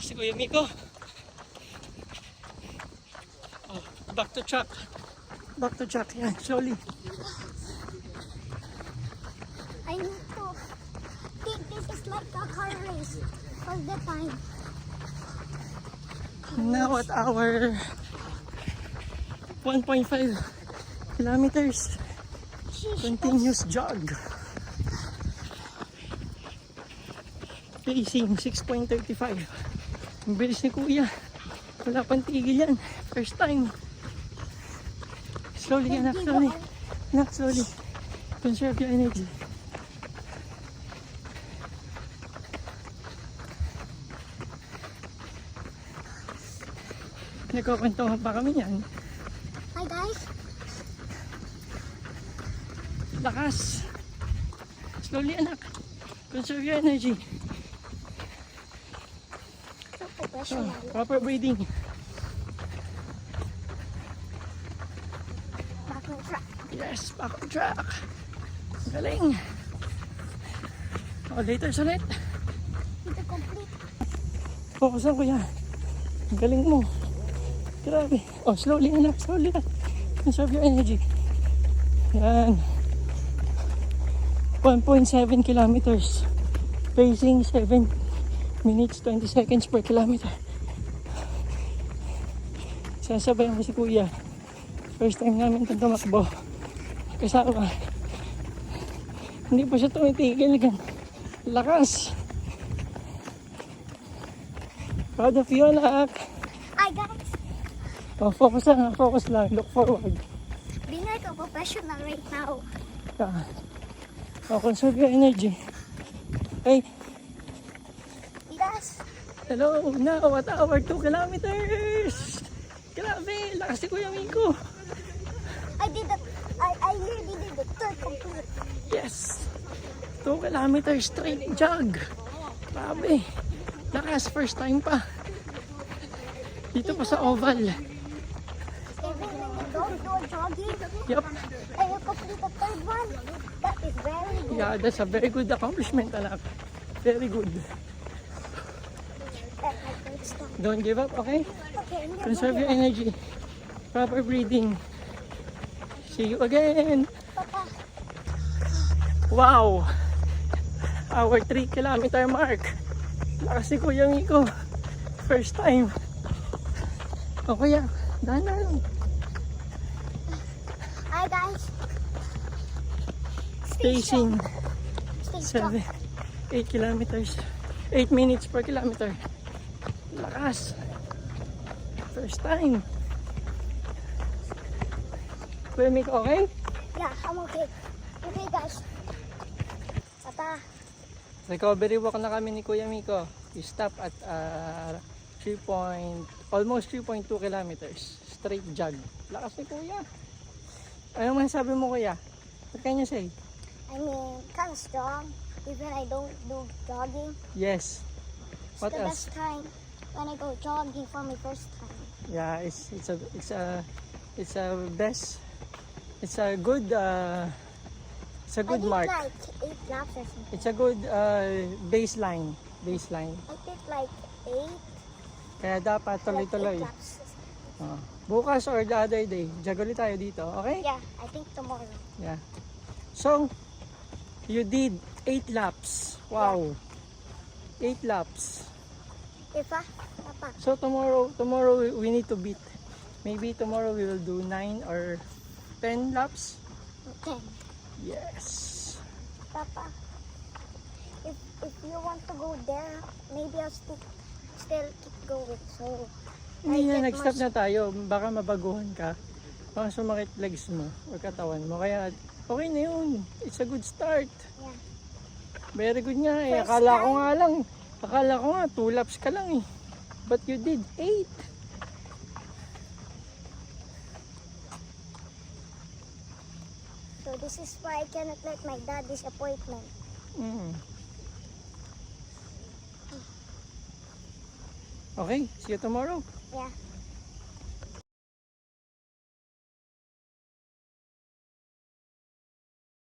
Lakas si Kuya Miko. Oh, back to track. Back to track. Yan, slowly. I need to think this is like a car race all the time. Now at our 1.5 kilometers continuous jog. Pacing 6.35. Ang bilis ni Kuya. Wala pang tigil yan. First time. Slowly, anak, slowly. Anak, slowly. Conserve your energy. Nagkukwentuhan pa kami yan. Hi guys. Lakas. Slowly, anak. Conserve your energy. So professional. Proper breathing. Back on track. Yes, back on track. Galing. O, later ulit. Need to complete. Focus lang, Kuya. Galing mo. Grabe. Oh, slowly, anak. Slowly. Conserve your energy. Yan. 1.7 kilometers. Pacing 7 minutes 20 seconds per kilometer. Sasabayan ko si Kuya. First time namin itong tumakbo. Kasama. Hindi pa siya tumitigil. Lakas. Proud of you, anak. Hi guys. Oh, focus lang. Focus lang. Look forward. Being like a professional right now. Yeah. Oh, conserve your energy. Hey, Yes. hello. Now at our 2 kilometers. Grabe. Lakas si Kuya Miko. I did that. I nearly did the third complete. Yes. 2 kilometers straight jog. Grabe. Lakas. First time pa. Dito pa sa oval. Even when you don't do jogging, Yup. and you complete the third one, that is very good. Yeah, that's a very good accomplishment, anak. Very good. That's my first step. Don't give up, okay? Okay, I'm gonna Conserve go your here. energy. Proper breathing. See you again. Papa. Wow! Our 3 kilometer mark. Lakas si Kuya Miko. First time. O Kuya, dahan na lang. Hi guys. Stay Pacing strong. 8 kilometers. 8 minutes per kilometer. Lakas. First time. Kuya Miko, okay? Yeah, I'm okay. Okay guys. Papa. Recovery walk na kami ni Kuya Miko. We stop at almost 3.2 kilometers. Straight jog. Lakas ni Kuya. Ano masasabi mo, Kuya? What can you say? I mean, kind of strong. Even I don't do jogging. Yes. It's What the else? best time when I go jogging for my first time. Yeah, it's a best. It's a good I did mark. like 8 laps or something. It's a good baseline. I did like 8. Kaya dapat tuloy-tuloy. Like 8 laps. Bukas or the other day, jog ulit tayo dito, okay? Yeah, I think tomorrow. Yeah. So, you did 8 laps. Wow. 8 laps. Papa. So tomorrow we need to beat. Maybe tomorrow we will do 9 or 10 laps. 10. Yes. Papa. If you want to go there, maybe I'll still keep going. So Hindi na, get nag-stop much- na tayo. Baka mabaguhan ka. Baka sumakit legs mo or katawan mo. Kaya okay na yun. It's a good start. Yeah. Very good nga eh. First Akala ko nga 2 laps ka lang eh. But you did 8. So this is why I cannot let my dad disappointment. Okay, see you tomorrow. Yeah.